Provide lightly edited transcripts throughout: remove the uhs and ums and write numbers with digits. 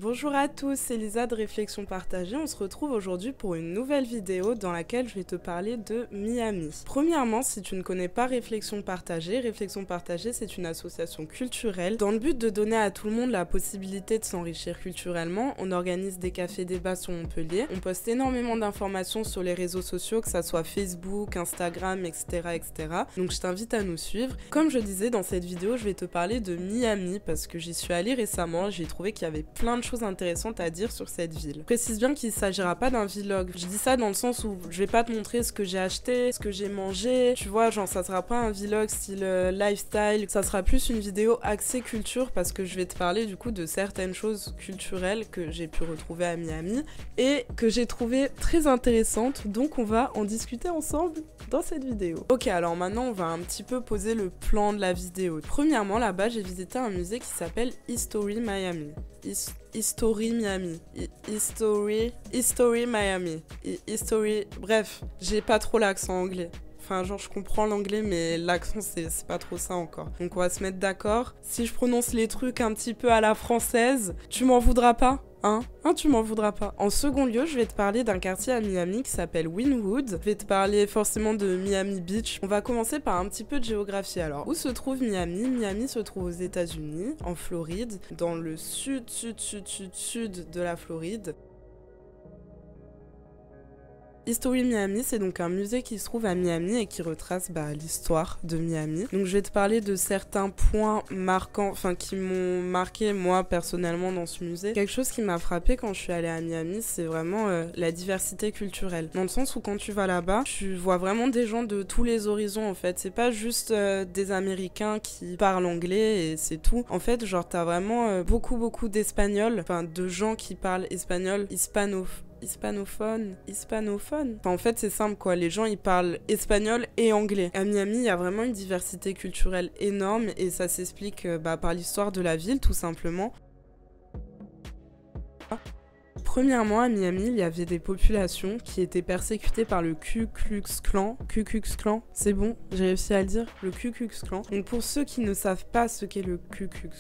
Bonjour à tous, c'est Lisa de Réflexion Partagée. On se retrouve aujourd'hui pour une nouvelle vidéo dans laquelle je vais te parler de Miami. Premièrement, si tu ne connais pas Réflexion Partagée, c'est une association culturelle. Dans le but de donner à tout le monde la possibilité de s'enrichir culturellement, on organise des cafés-débats sur Montpellier. On poste énormément d'informations sur les réseaux sociaux, que ça soit Facebook, Instagram, etc. etc. Donc je t'invite à nous suivre. Comme je disais dans cette vidéo, je vais te parler de Miami parce que j'y suis allée récemment. J'ai trouvé qu'il y avait plein de choses intéressantes à dire sur cette ville. Je précise bien qu'il ne s'agira pas d'un vlog. Je dis ça dans le sens où je vais pas te montrer ce que j'ai acheté, ce que j'ai mangé. Tu vois, genre ça sera pas un vlog style lifestyle. Ça sera plus une vidéo axée culture parce que je vais te parler du coup de certaines choses culturelles que j'ai pu retrouver à Miami et que j'ai trouvé très intéressantes. Donc on va en discuter ensemble dans cette vidéo. Ok, alors maintenant on va un petit peu poser le plan de la vidéo. Premièrement, là-bas j'ai visité un musée qui s'appelle History Miami. History Miami. History Miami. History... Bref, j'ai pas trop l'accent anglais. Enfin, genre, je comprends l'anglais, mais l'accent, c'est pas trop ça encore. Donc, on va se mettre d'accord. Si je prononce les trucs un petit peu à la française, tu m'en voudras pas? Tu m'en voudras pas. En second lieu, je vais te parler d'un quartier à Miami qui s'appelle Wynwood. Je vais te parler forcément de Miami Beach. On va commencer par un petit peu de géographie. Alors, où se trouve Miami? Miami se trouve aux États-Unis, en Floride, dans le sud de la Floride. History Miami, c'est donc un musée qui se trouve à Miami et qui retrace l'histoire de Miami. Donc je vais te parler de certains points marquants, enfin qui m'ont marqué moi personnellement dans ce musée. Quelque chose qui m'a frappé quand je suis allée à Miami, c'est vraiment la diversité culturelle. Dans le sens où quand tu vas là-bas, tu vois vraiment des gens de tous les horizons en fait. C'est pas juste des Américains qui parlent anglais et c'est tout. En fait, genre t'as vraiment beaucoup d'Espagnols, enfin de gens qui parlent espagnol, hispanophone. Enfin, en fait, c'est simple quoi. Les gens ils parlent espagnol et anglais. À Miami, il y a vraiment une diversité culturelle énorme et ça s'explique par l'histoire de la ville tout simplement. Premièrement, à Miami, il y avait des populations qui étaient persécutées par le Ku Klux Klan. Ku Klux Klan, c'est bon, j'ai réussi à le dire, le Ku Klux Klan. Donc pour ceux qui ne savent pas ce qu'est le Ku Klux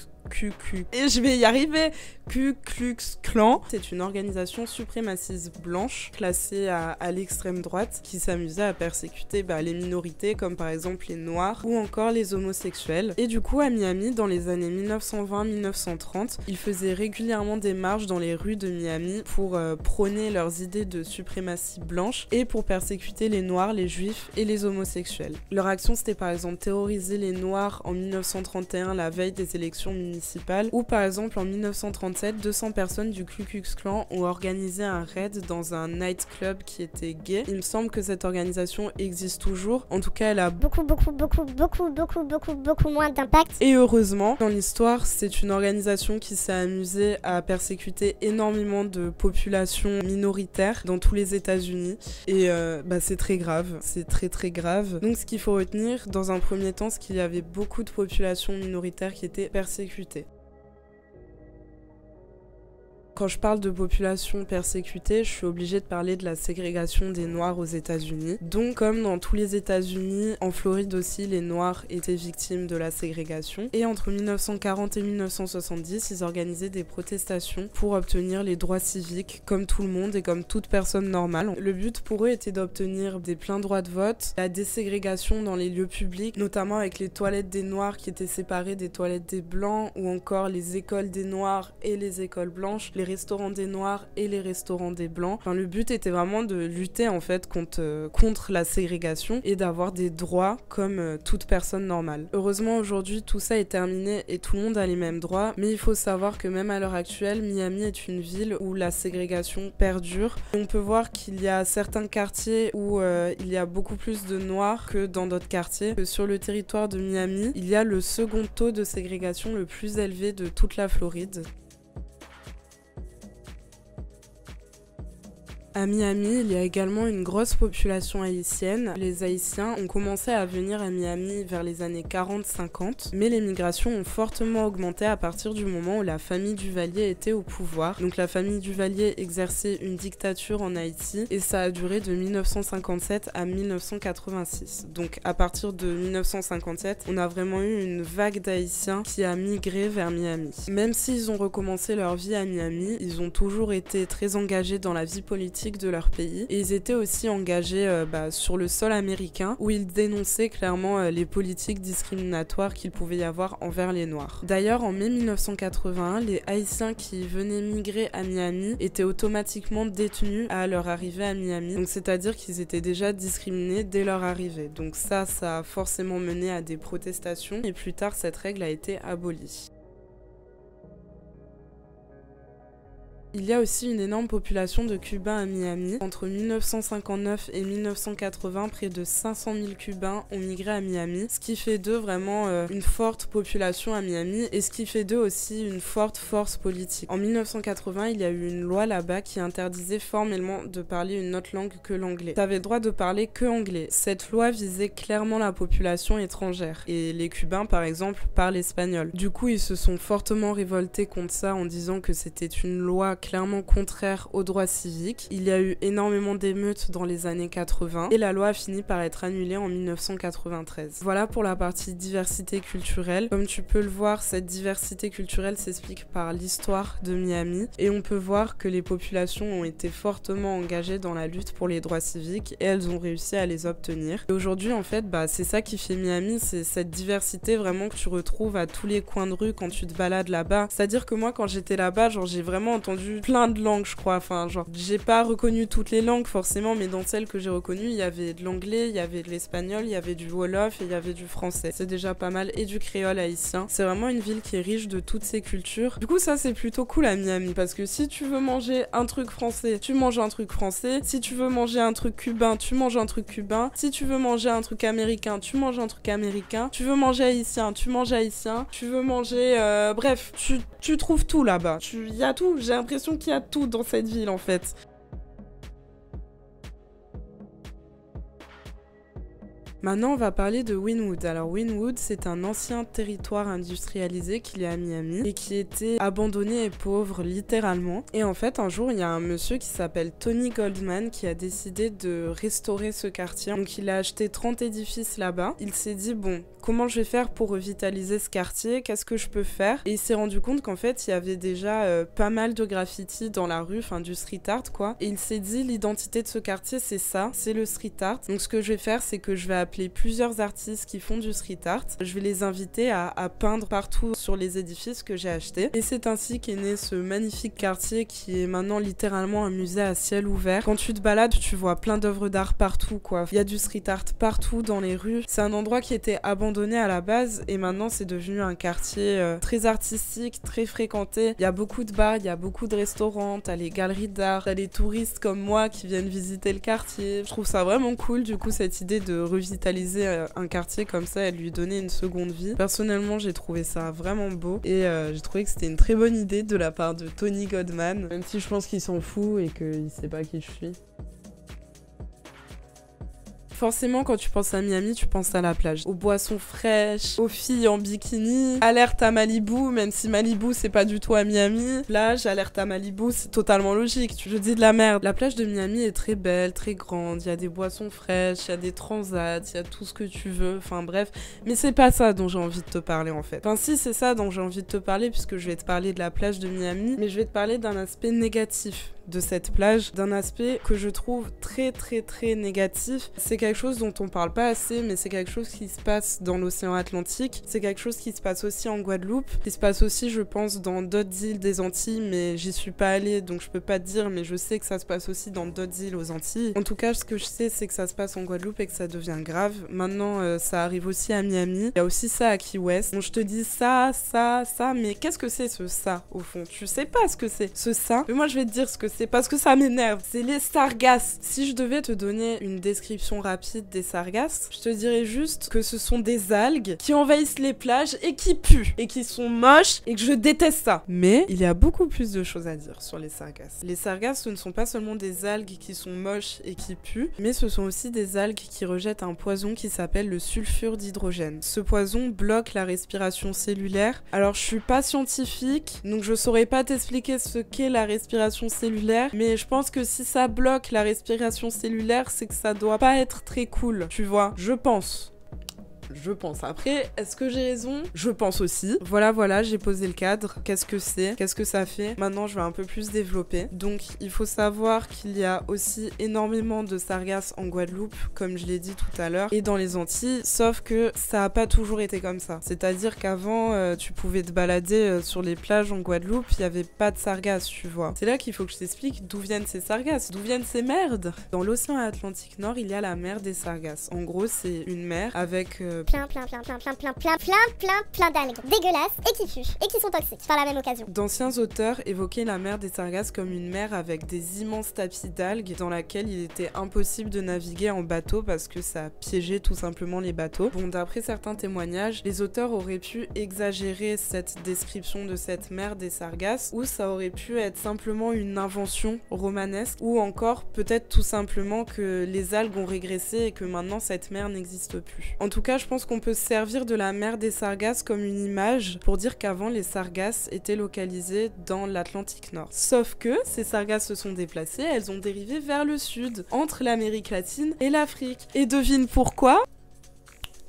et je vais y arriver. Ku Klux Klan, c'est une organisation suprémaciste blanche classée à l'extrême droite qui s'amusait à persécuter les minorités comme par exemple les noirs ou encore les homosexuels. Et du coup à Miami, dans les années 1920-1930, ils faisaient régulièrement des marches dans les rues de Miami pour prôner leurs idées de suprématie blanche et pour persécuter les noirs, les juifs et les homosexuels. Leur action c'était par exemple terroriser les noirs en 1931, la veille des élections municipales, ou par exemple en 1937, 200 personnes du Ku Klux Klan ont organisé un raid dans un nightclub qui était gay. Il me semble que cette organisation existe toujours. En tout cas, elle a beaucoup moins d'impact. Et heureusement, dans l'histoire, c'est une organisation qui s'est amusée à persécuter énormément de populations minoritaires dans tous les États-Unis. Et c'est très grave. C'est très grave. Donc ce qu'il faut retenir, dans un premier temps, c'est qu'il y avait beaucoup de populations minoritaires qui étaient persécutées. Quand je parle de population persécutée, je suis obligée de parler de la ségrégation des Noirs aux États-Unis. Donc, comme dans tous les États-Unis, en Floride aussi, les Noirs étaient victimes de la ségrégation. Et entre 1940 et 1970, ils organisaient des protestations pour obtenir les droits civiques, comme tout le monde et comme toute personne normale. Le but pour eux était d'obtenir des pleins droits de vote, la déségrégation dans les lieux publics, notamment avec les toilettes des Noirs qui étaient séparées des toilettes des Blancs, ou encore les écoles des Noirs et les écoles blanches, les restaurants des Noirs et les restaurants des Blancs. Enfin, le but était vraiment de lutter en fait contre la ségrégation et d'avoir des droits comme toute personne normale. Heureusement aujourd'hui tout ça est terminé et tout le monde a les mêmes droits, mais il faut savoir que même à l'heure actuelle, Miami est une ville où la ségrégation perdure. On peut voir qu'il y a certains quartiers où il y a beaucoup plus de Noirs que dans d'autres quartiers. Sur le territoire de Miami, il y a le second taux de ségrégation le plus élevé de toute la Floride. À Miami, il y a également une grosse population haïtienne. Les Haïtiens ont commencé à venir à Miami vers les années 40-50, mais les migrations ont fortement augmenté à partir du moment où la famille Duvalier était au pouvoir. Donc la famille Duvalier exerçait une dictature en Haïti et ça a duré de 1957 à 1986. Donc à partir de 1957, on a vraiment eu une vague d'Haïtiens qui a migré vers Miami. Même s'ils ont recommencé leur vie à Miami, ils ont toujours été très engagés dans la vie politique de leur pays et ils étaient aussi engagés sur le sol américain où ils dénonçaient clairement les politiques discriminatoires qu'il pouvait y avoir envers les Noirs. D'ailleurs, en mai 1981, les Haïtiens qui venaient migrer à Miami étaient automatiquement détenus à leur arrivée à Miami. Donc c'est-à-dire qu'ils étaient déjà discriminés dès leur arrivée. Donc ça a forcément mené à des protestations et plus tard cette règle a été abolie. Il y a aussi une énorme population de Cubains à Miami. Entre 1959 et 1980, près de 500 000 Cubains ont migré à Miami, ce qui fait d'eux vraiment une forte population à Miami et ce qui fait d'eux aussi une forte force politique. En 1980, il y a eu une loi là-bas qui interdisait formellement de parler une autre langue que l'anglais. Tu avais le droit de parler que anglais. Cette loi visait clairement la population étrangère et les Cubains, par exemple, parlent espagnol. Du coup, ils se sont fortement révoltés contre ça en disant que c'était une loi clairement contraire aux droits civiques. Il y a eu énormément d'émeutes dans les années 80 et la loi a fini par être annulée en 1993. Voilà pour la partie diversité culturelle. Comme tu peux le voir, cette diversité culturelle s'explique par l'histoire de Miami et on peut voir que les populations ont été fortement engagées dans la lutte pour les droits civiques et elles ont réussi à les obtenir. Et aujourd'hui, en fait, c'est ça qui fait Miami, c'est cette diversité vraiment que tu retrouves à tous les coins de rue quand tu te balades là-bas. C'est-à-dire que moi, quand j'étais là-bas, j'ai vraiment entendu plein de langues, je crois. J'ai pas reconnu toutes les langues forcément, mais dans celles que j'ai reconnues, il y avait de l'anglais, il y avait de l'espagnol, il y avait du wolof et il y avait du français. C'est déjà pas mal, et du créole haïtien. C'est vraiment une ville qui est riche de toutes ces cultures. Du coup, ça, c'est plutôt cool à Miami, parce que si tu veux manger un truc français, tu manges un truc français. Si tu veux manger un truc cubain, tu manges un truc cubain. Si tu veux manger un truc américain, tu manges un truc américain. Tu veux manger haïtien, tu manges haïtien. Tu veux manger... bref, tu trouves tout là-bas. Il y a tout. J'ai l'impression qu'il y a tout dans cette ville en fait. Maintenant, on va parler de Wynwood. Alors, Wynwood, c'est un ancien territoire industrialisé qu'il y a à Miami et qui était abandonné et pauvre, littéralement. Et en fait, un jour, il y a un monsieur qui s'appelle Tony Goldman qui a décidé de restaurer ce quartier. Donc, il a acheté 30 édifices là-bas. Il s'est dit, bon, comment je vais faire pour revitaliser ce quartier? Qu'est-ce que je peux faire? Et il s'est rendu compte qu'en fait, il y avait déjà pas mal de graffitis dans la rue, enfin du street art, quoi. Et il s'est dit, l'identité de ce quartier, c'est ça, c'est le street art. Donc, ce que je vais faire, c'est que je vais appeler plusieurs artistes qui font du street art. Je vais les inviter à peindre partout sur les édifices que j'ai achetés. Et c'est ainsi qu'est né ce magnifique quartier qui est maintenant littéralement un musée à ciel ouvert. Quand tu te balades, tu vois plein d'œuvres d'art partout, quoi. Il y a du street art partout dans les rues. C'est un endroit qui était abandonné à la base et maintenant c'est devenu un quartier très artistique, très fréquenté. Il y a beaucoup de bars, il y a beaucoup de restaurants, t'as les galeries d'art, t'as les touristes comme moi qui viennent visiter le quartier. Je trouve ça vraiment cool, du coup, cette idée de revitaliser un quartier comme ça et lui donner une seconde vie. Personnellement, j'ai trouvé ça vraiment beau et j'ai trouvé que c'était une très bonne idée de la part de Tony Goldman, même si je pense qu'il s'en fout et qu'il sait pas qui je suis. Forcément, quand tu penses à Miami, tu penses à la plage. Aux boissons fraîches, aux filles en bikini. Alerte à Malibu, même si Malibu, c'est pas du tout à Miami. Plage, alerte à Malibu, c'est totalement logique. Je dis de la merde. La plage de Miami est très belle, très grande. Il y a des boissons fraîches, il y a des transats, il y a tout ce que tu veux. Enfin bref. Mais c'est pas ça dont j'ai envie de te parler en fait. Enfin si, c'est ça dont j'ai envie de te parler puisque je vais te parler de la plage de Miami. Mais je vais te parler d'un aspect négatif de cette plage, d'un aspect que je trouve très négatif. C'est quelque chose dont on parle pas assez, mais c'est quelque chose qui se passe dans l'océan Atlantique, c'est quelque chose qui se passe aussi en Guadeloupe, qui se passe aussi, je pense, dans d'autres îles des Antilles, mais j'y suis pas allée, donc je peux pas te dire, mais je sais que ça se passe aussi dans d'autres îles aux Antilles. En tout cas, ce que je sais, c'est que ça se passe en Guadeloupe et que ça devient grave. Maintenant, ça arrive aussi à Miami. Il y a aussi ça à Key West. Donc je te dis ça, mais qu'est-ce que c'est ce ça, au fond? Tu sais pas ce que c'est, ce ça. Mais moi, je vais te dire ce que sais, parce que ça m'énerve. C'est les sargasses. Si je devais te donner une description rapide des sargasses, je te dirais juste que ce sont des algues qui envahissent les plages et qui puent, et qui sont moches, et que je déteste ça. Mais il y a beaucoup plus de choses à dire sur les sargasses. Les sargasses, ce ne sont pas seulement des algues qui sont moches et qui puent, mais ce sont aussi des algues qui rejettent un poison qui s'appelle le sulfure d'hydrogène. Ce poison bloque la respiration cellulaire. Alors je suis pas scientifique, donc je saurais pas t'expliquer ce qu'est la respiration cellulaire, mais je pense que si ça bloque la respiration cellulaire, c'est que ça doit pas être très cool, tu vois, je pense. Après, est-ce que j'ai raison? Je pense aussi. Voilà, j'ai posé le cadre. Qu'est-ce que c'est? Qu'est-ce que ça fait? Maintenant, je vais un peu plus développer. Donc, il faut savoir qu'il y a aussi énormément de sargasses en Guadeloupe, comme je l'ai dit tout à l'heure, et dans les Antilles, sauf que ça a pas toujours été comme ça. C'est-à-dire qu'avant, tu pouvais te balader sur les plages en Guadeloupe, il y avait pas de sargasses, tu vois. C'est là qu'il faut que je t'explique d'où viennent ces sargasses, d'où viennent ces merdes. Dans l'océan Atlantique Nord, il y a la mer des sargasses. En gros, c'est une mer avec plein d'algues dégueulasses et qui puent et qui sont toxiques par la même occasion. D'anciens auteurs évoquaient la mer des sargasses comme une mer avec des immenses tapis d'algues dans laquelle il était impossible de naviguer en bateau parce que ça piégeait tout simplement les bateaux. Bon, d'après certains témoignages, les auteurs auraient pu exagérer cette description de cette mer des sargasses, ou ça aurait pu être simplement une invention romanesque, ou encore peut-être tout simplement que les algues ont régressé et que maintenant cette mer n'existe plus. En tout cas, je pense qu'on peut se servir de la mer des sargasses comme une image pour dire qu'avant les sargasses étaient localisées dans l'Atlantique Nord. Sauf que ces sargasses se sont déplacées, elles ont dérivé vers le sud, entre l'Amérique latine et l'Afrique. Et devine pourquoi ?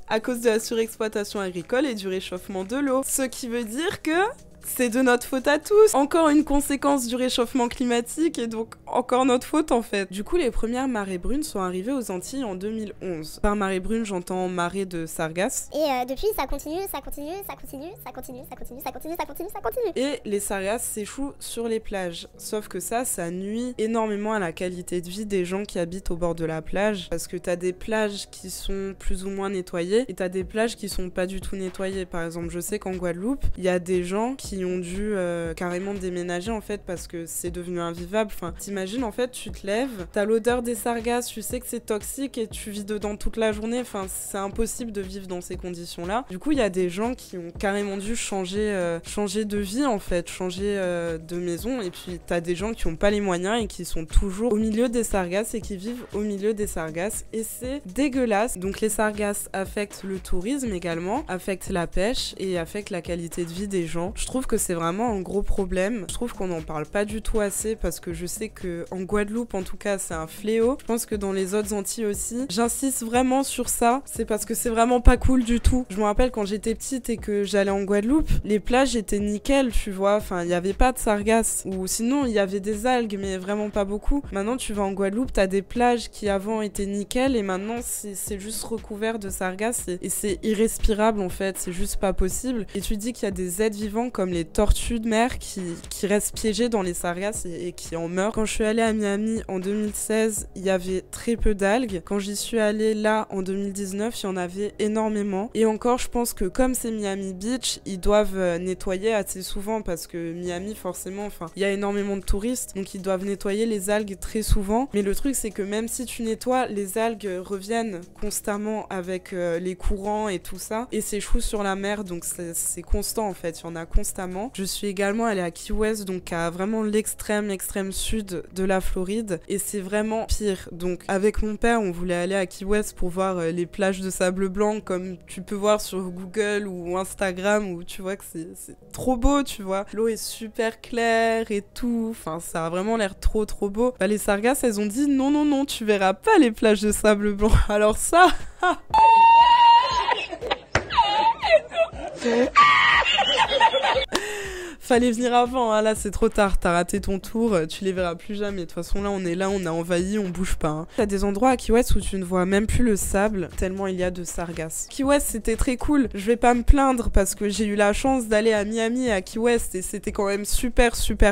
À cause de la surexploitation agricole et du réchauffement de l'eau. Ce qui veut dire que c'est de notre faute à tous. Encore une conséquence du réchauffement climatique et donc encore notre faute en fait. Du coup, les premières marées brunes sont arrivées aux Antilles en 2011. Par marée brune, j'entends marée de sargasses. Et depuis, ça continue. Et les sargasses s'échouent sur les plages. Sauf que ça nuit énormément à la qualité de vie des gens qui habitent au bord de la plage. Parce que t'as des plages qui sont plus ou moins nettoyées et t'as des plages qui sont pas du tout nettoyées. Par exemple, je sais qu'en Guadeloupe, il y a des gens qui ont dû carrément déménager en fait parce que c'est devenu invivable. Enfin, t'imagines en fait, tu te lèves, t'as l'odeur des sargasses, tu sais que c'est toxique et tu vis dedans toute la journée. Enfin, c'est impossible de vivre dans ces conditions-là. Du coup, il y a des gens qui ont carrément dû changer de vie en fait, changer de maison. Et puis t'as des gens qui ont pas les moyens et qui sont toujours au milieu des sargasses et qui vivent au milieu des sargasses. Et c'est dégueulasse. Donc les sargasses affectent le tourisme également, affectent la pêche et affectent la qualité de vie des gens. Je trouve que c'est vraiment un gros problème. Je trouve qu'on n'en parle pas du tout assez parce que je sais que en Guadeloupe en tout cas c'est un fléau. Je pense que dans les autres Antilles aussi. J'insiste vraiment sur ça. C'est parce que c'est vraiment pas cool du tout. Je me rappelle quand j'étais petite et que j'allais en Guadeloupe, les plages étaient nickel, tu vois. Enfin, il y avait pas de sargasses. Ou sinon, il y avait des algues, mais vraiment pas beaucoup. Maintenant, tu vas en Guadeloupe, t'as des plages qui avant étaient nickel et maintenant c'est juste recouvert de sargasses et c'est irrespirable en fait. C'est juste pas possible. Et tu dis qu'il y a des êtres vivants comme les tortues de mer qui restent piégées dans les sargasses et qui en meurent. Quand je suis allée à Miami en 2016, il y avait très peu d'algues. Quand j'y suis allée là en 2019, il y en avait énormément. Et encore, je pense que comme c'est Miami Beach, ils doivent nettoyer assez souvent parce que Miami, forcément, enfin, il y a énormément de touristes, donc ils doivent nettoyer les algues très souvent. Mais le truc, c'est que même si tu nettoies, les algues reviennent constamment avec les courants et tout ça et s'échouent sur la mer, donc c'est constant en fait, il y en a constamment. Je suis également allée à Key West, donc à vraiment l'extrême sud de la Floride, et c'est vraiment pire. Donc avec mon père, on voulait aller à Key West pour voir les plages de sable blanc comme tu peux voir sur Google ou Instagram, où tu vois que c'est trop beau, tu vois. L'eau est super claire et tout, enfin ça a vraiment l'air trop beau. Bah, les sargasses, elles ont dit non, tu verras pas les plages de sable blanc. Alors ça... Fallait venir avant, hein. Là c'est trop tard, t'as raté ton tour, tu les verras plus jamais. De toute façon là on est là, on a envahi, on bouge pas. Hein. T'as des endroits à Key West où tu ne vois même plus le sable, tellement il y a de sargasses. Key West c'était très cool, je vais pas me plaindre parce que j'ai eu la chance d'aller à Miami et à Key West et c'était quand même super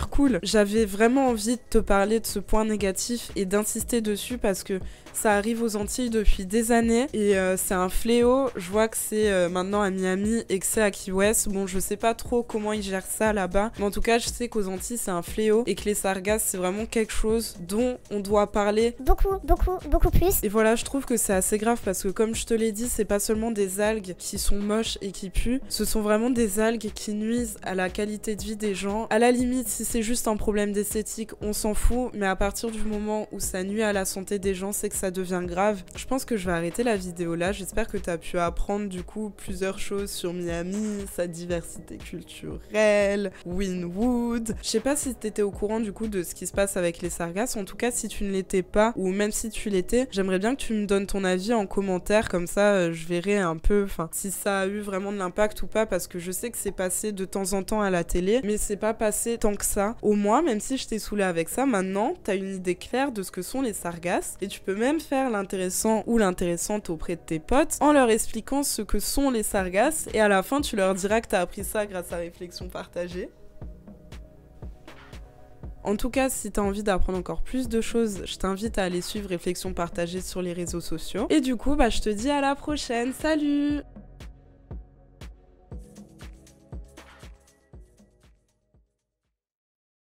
cool. J'avais vraiment envie de te parler de ce point négatif et d'insister dessus parce que ça arrive aux Antilles depuis des années et c'est un fléau. Je vois que c'est maintenant à Miami et que c'est à Key West. Bon, je sais pas trop comment ils gèrent ça là-bas. Mais en tout cas, je sais qu'aux Antilles, c'est un fléau et que les sargasses, c'est vraiment quelque chose dont on doit parler beaucoup plus. Et voilà, je trouve que c'est assez grave parce que comme je te l'ai dit, c'est pas seulement des algues qui sont moches et qui puent, ce sont vraiment des algues qui nuisent à la qualité de vie des gens. À la limite, si c'est juste un problème d'esthétique, on s'en fout, mais à partir du moment où ça nuit à la santé des gens, c'est que ça devient grave. Je pense que je vais arrêter la vidéo là. J'espère que t'as pu apprendre du coup plusieurs choses sur Miami, sa diversité culturelle, Wynwood. Je sais pas si t'étais au courant du coup de ce qui se passe avec les sargasses. En tout cas, si tu ne l'étais pas, ou même si tu l'étais, j'aimerais bien que tu me donnes ton avis en commentaire, comme ça je verrai un peu si ça a eu vraiment de l'impact ou pas, parce que je sais que c'est passé de temps en temps à la télé, mais c'est pas passé tant que ça. Au moins, même si je t'ai saoulé avec ça, maintenant t'as une idée claire de ce que sont les sargasses, et tu peux même faire l'intéressant ou l'intéressante auprès de tes potes en leur expliquant ce que sont les sargasses, et à la fin tu leur diras que t'as appris ça grâce à Réflexion Partagée. En tout cas, si t'as envie d'apprendre encore plus de choses, je t'invite à aller suivre Réflexion Partagée sur les réseaux sociaux. Et du coup, je te dis à la prochaine. Salut!